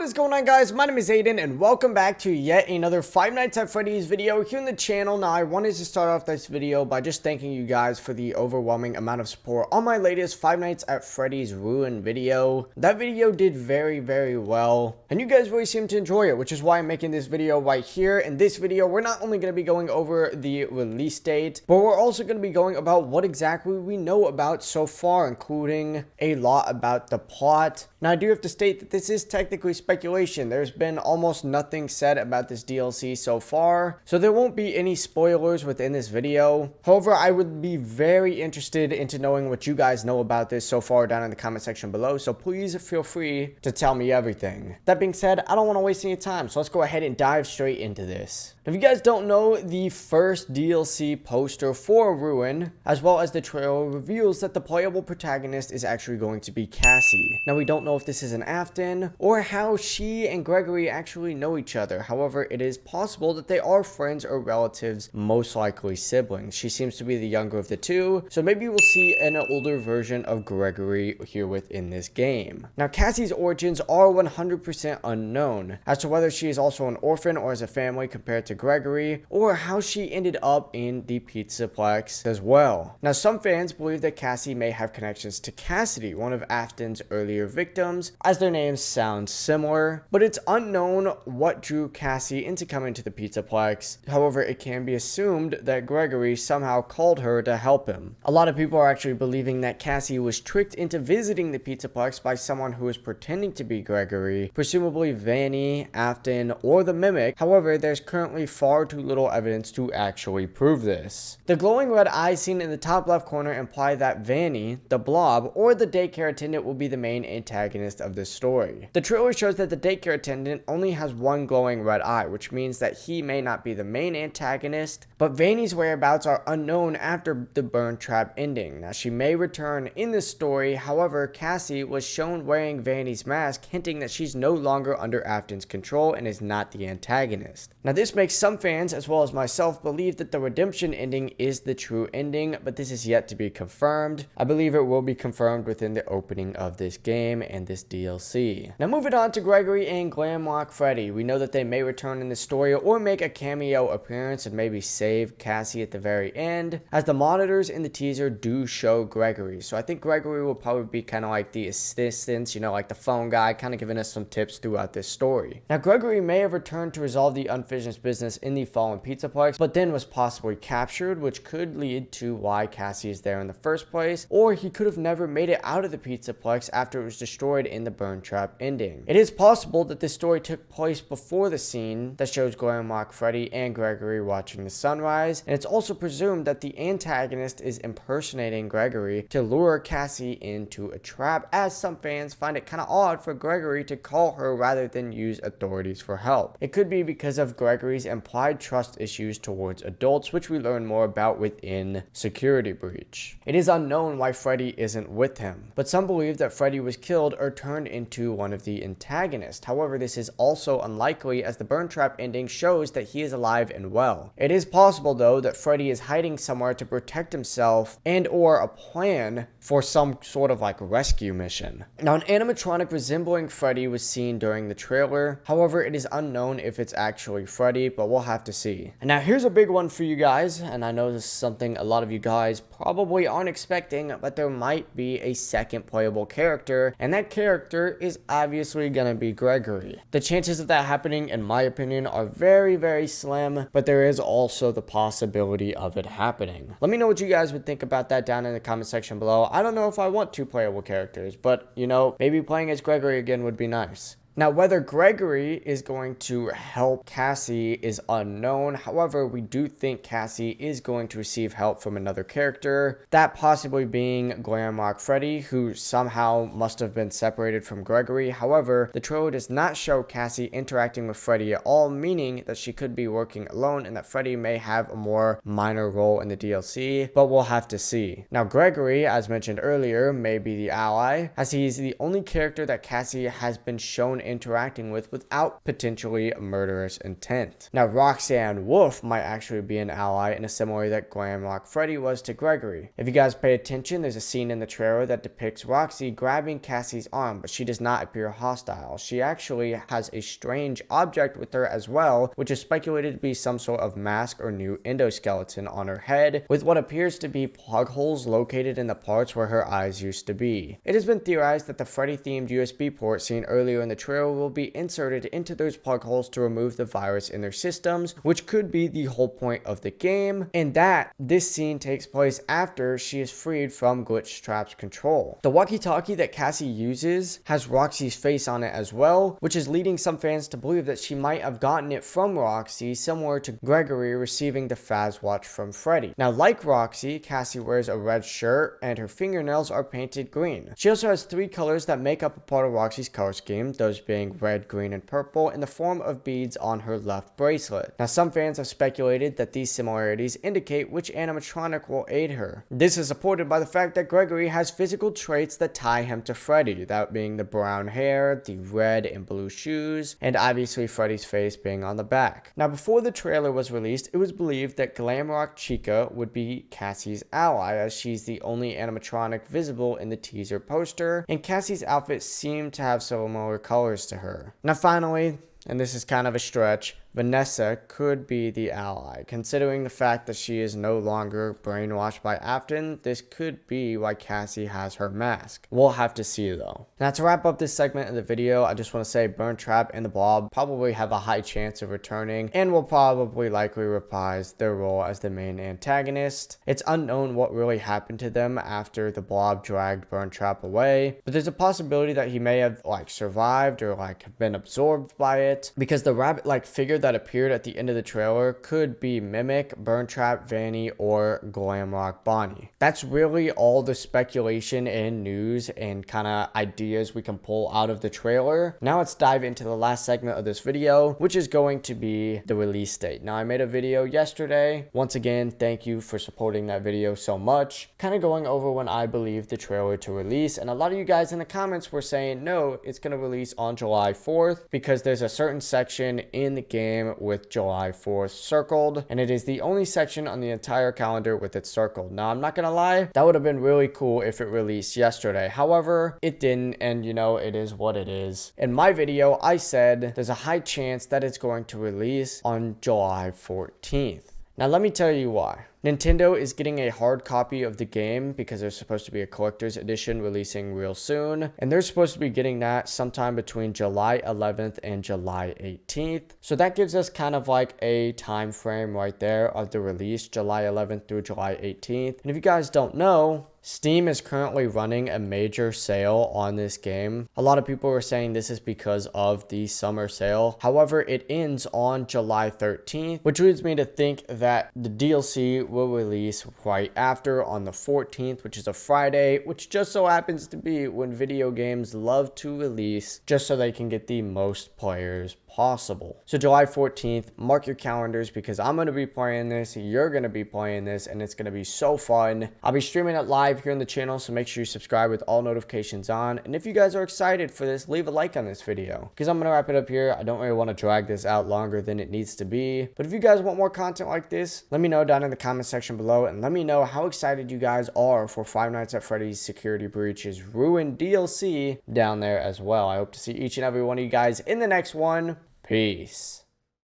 is going on, guys? My name is Aiden and welcome back to yet another Five Nights at Freddy's video here on the channel. Now I wanted to start off this video by just thanking you guys for the overwhelming amount of support on my latest Five Nights at Freddy's Ruin video. That video did very well and you guys really seem to enjoy it, which is why I'm making this video right here. In this video we're not only going to be going over the release date, but we're also going to be going about what exactly we know about so far, including a lot about the plot. Now I do have to state that this is technically speculation. There's been almost nothing said about this DLC so far, so there won't be any spoilers within this video. However, I would be very interested into knowing what you guys know about this so far down in the comment section below, so please feel free to tell me everything. That being said, I don't want to waste any time, so let's go ahead and dive straight into this. If you guys don't know, the first DLC poster for Ruin, as well as the trailer, reveals that the playable protagonist is actually going to be Cassie. Now we don't know if this is an Afton or how she and Gregory actually know each other. However, it is possible that they are friends or relatives, most likely siblings. She seems to be the younger of the two, so maybe we'll see an older version of Gregory here within this game. Now Cassie's origins are 100% unknown as to whether she is also an orphan or has a family compared to Gregory, or how she ended up in the Pizzaplex as well. Now some fans believe that Cassie may have connections to Cassidy, one of Afton's earlier victims, as their names sound similar, but it's unknown what drew Cassie into coming to the Pizzaplex. However, it can be assumed that Gregory somehow called her to help him. A lot of people are actually believing that Cassie was tricked into visiting the Pizzaplex by someone who was pretending to be Gregory, presumably Vanny, Afton, or the Mimic. However, there's currently far too little evidence to actually prove this. The glowing red eyes seen in the top left corner imply that Vanny, the Blob, or the daycare attendant will be the main antagonist of this story. The trailer shows that the daycare attendant only has one glowing red eye, which means that he may not be the main antagonist, but Vanny's whereabouts are unknown after the burn trap ending. Now she may return in this story, however Cassie was shown wearing Vanny's mask, hinting that she's no longer under Afton's control and is not the antagonist. Now this makes some fans, as well as myself, believe that the redemption ending is the true ending, but this is yet to be confirmed. I believe it will be confirmed within the opening of this game and this DLC. Now moving on to Gregory and Glamlock Freddy, we know that they may return in the story or make a cameo appearance and maybe save Cassie at the very end, as the monitors in the teaser do show Gregory. So I think Gregory will probably be kind of like the assistant, you know, like the phone guy, kind of giving us some tips throughout this story. Now Gregory may have returned to resolve the unfinished business in the fallen Pizzaplex, but then was possibly captured, which could lead to why Cassie is there in the first place, or he could have never made it out of the Pizzaplex after it was destroyed in the burn trap ending. It is possible that this story took place before the scene that shows Glamlock Freddy and Gregory watching the sunrise, and it's also presumed that the antagonist is impersonating Gregory to lure Cassie into a trap, as some fans find it kind of odd for Gregory to call her rather than use authorities for help. It could be because of Gregory's implied trust issues towards adults, which we learn more about within Security Breach. It is unknown why Freddy isn't with him, but some believe that Freddy was killed or turned into one of the antagonists. However, this is also unlikely, as the burn trap ending shows that he is alive and well. It is possible though that Freddy is hiding somewhere to protect himself and or a plan for some sort of like rescue mission. Now an animatronic resembling Freddy was seen during the trailer. However, it is unknown if it's actually Freddy, but we'll have to see. And now here's a big one for you guys, and I know this is something a lot of you guys probably aren't expecting, but there might be a second playable character, and that character is obviously gonna be Gregory. The chances of that happening, in my opinion, are very slim, but there is also the possibility of it happening. Let me know what you guys would think about that down in the comment section below. I don't know if I want two playable characters, but you know, maybe playing as Gregory again would be nice. Now, whether Gregory is going to help Cassie is unknown. However, we do think Cassie is going to receive help from another character, that possibly being Glamlock Freddy, who somehow must have been separated from Gregory. However, the trailer does not show Cassie interacting with Freddy at all, meaning that she could be working alone and that Freddy may have a more minor role in the DLC, but we'll have to see. Now, Gregory, as mentioned earlier, may be the ally, as he is the only character that Cassie has been shown interacting with without potentially murderous intent. Now, Roxanne Wolf might actually be an ally in a similar way that Glamrock Freddy was to Gregory. If you guys pay attention, there's a scene in the trailer that depicts Roxy grabbing Cassie's arm, but she does not appear hostile. She actually has a strange object with her as well, which is speculated to be some sort of mask or new endoskeleton on her head, with what appears to be plug holes located in the parts where her eyes used to be. It has been theorized that the Freddy-themed USB port seen earlier in the trailer will be inserted into those plug holes to remove the virus in their systems, which could be the whole point of the game, and that this scene takes place after she is freed from Glitch Trap's control. The walkie-talkie that Cassie uses has Roxy's face on it as well, which is leading some fans to believe that she might have gotten it from Roxy, similar to Gregory receiving the Faz watch from Freddy. Now, like Roxy, Cassie wears a red shirt and her fingernails are painted green. She also has 3 colors that make up a part of Roxy's color scheme, those being red, green, and purple, in the form of beads on her left bracelet. Now, some fans have speculated that these similarities indicate which animatronic will aid her. This is supported by the fact that Gregory has physical traits that tie him to Freddy, that being the brown hair, the red and blue shoes, and obviously Freddy's face being on the back. Now, before the trailer was released, it was believed that Glamrock Chica would be Cassie's ally, as she's the only animatronic visible in the teaser poster, and Cassie's outfit seemed to have similar colors to her. Now, finally, and this is kind of a stretch, Vanessa could be the ally. Considering the fact that she is no longer brainwashed by Afton, this could be why Cassie has her mask. We'll have to see though. Now, to wrap up this segment of the video, I just want to say Burn Trap and the Blob probably have a high chance of returning and will probably likely reprise their role as the main antagonist. It's unknown what really happened to them after the Blob dragged Burn Trap away, but there's a possibility that he may have survived or been absorbed by it, because the rabbit figure that appeared at the end of the trailer could be Mimic, Burn Trap, Vanny, or Glamrock Bonnie. That's really all the speculation and news and kind of ideas we can pull out of the trailer. Now let's dive into the last segment of this video, which is going to be the release date. Now, I made a video yesterday. Once again, thank you for supporting that video so much. Kind of going over when I believe the trailer to release, and a lot of you guys in the comments were saying, no, it's going to release on July 4th, because there's a certain section in the game with July 4th circled, and it is the only section on the entire calendar with it circled. Now, I'm not gonna lie, that would have been really cool if it released yesterday. However, it didn't, and it is what it is. In my video, I said there's a high chance that it's going to release on July 14th. Now, let me tell you why. Nintendo is getting a hard copy of the game because there's supposed to be a collector's edition releasing real soon, and they're supposed to be getting that sometime between July 11th and July 18th. So that gives us kind of a time frame right there of the release, July 11th through July 18th. And if you guys don't know, Steam is currently running a major sale on this game. A lot of people are saying this is because of the summer sale. However, it ends on July 13th, which leads me to think that the DLC will release right after on the 14th, which is a Friday, which just so happens to be when video games love to release just so they can get the most players possible. So July 14th, mark your calendars, because I'm going to be playing this, you're going to be playing this, and it's going to be so fun. I'll be streaming it live here on the channel, so make sure you subscribe with all notifications on. And if you guys are excited for this, leave a like on this video, because I'm going to wrap it up here. I don't really want to drag this out longer than it needs to be, but if you guys want more content like this, let me know down in the comment section below, and let me know how excited you guys are for Five Nights at Freddy's Security Breach's Ruin DLC down there as well. I hope to see each and every one of you guys in the next one. Peace.